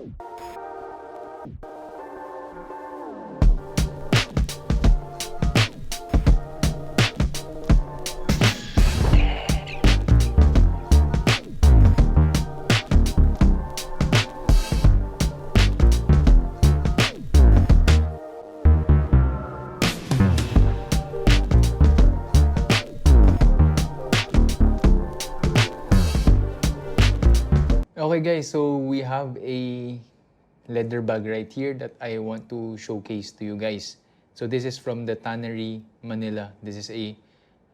Okay guys, so we have a leather bag right here that I want to showcase to you guys. So this is from the Tannery, Manila. This is a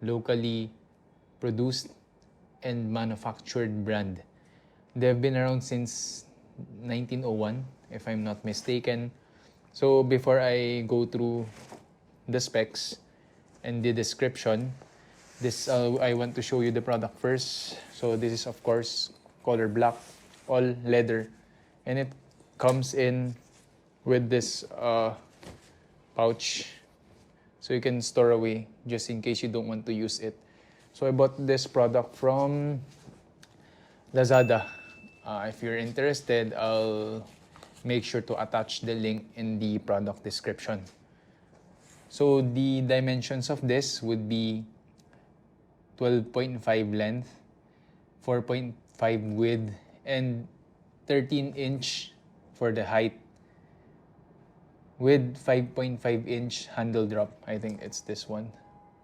locally produced and manufactured brand. They've been around since 1901, if I'm not mistaken. So before I go through the specs and the description, I want to show you the product first. So this is of course color black, all leather, and it comes in with this pouch, so you can store away just in case you don't want to use it. So I bought this product from Lazada. If you're interested, I'll make sure to attach the link in the product description. So the dimensions of this would be 12.5 length, 4.5 width, and 13-inch for the height, with 5.5-inch handle drop. I think it's this one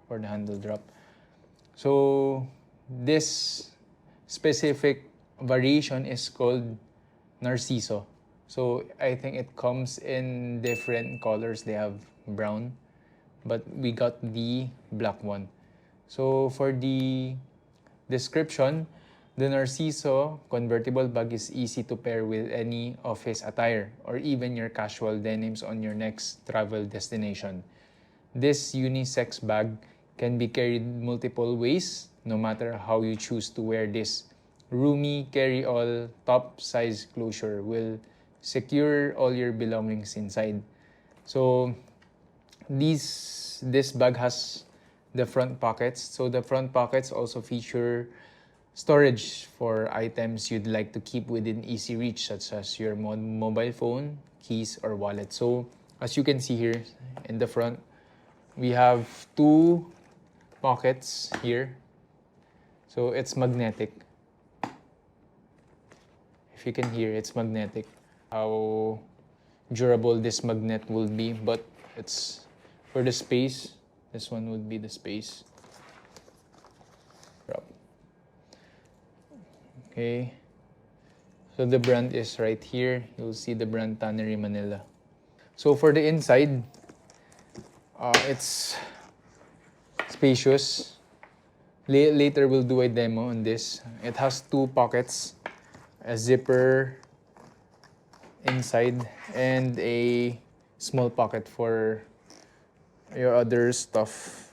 for the handle drop. So this specific variation is called Narciso. So I think it comes in different colors. They have brown, but we got the black one. So for the description, the Narciso convertible bag is easy to pair with any office attire or even your casual denims on your next travel destination. This unisex bag can be carried multiple ways, no matter how you choose to wear this. Roomy carry-all top size closure will secure all your belongings inside. So this bag has the front pockets. So the front pockets also feature storage for items you'd like to keep within easy reach, such as your mobile phone, keys, or wallet. So as you can see here in the front, we have two pockets here. So it's magnetic. If you can hear, it's magnetic. How durable this magnet will be, but it's for the space. This one would be the space. Okay, so the brand is right here. You'll see the brand Tannery, Manila. So for the inside, it's spacious. Later we'll do a demo on this. It has two pockets, a zipper inside, and a small pocket for your other stuff.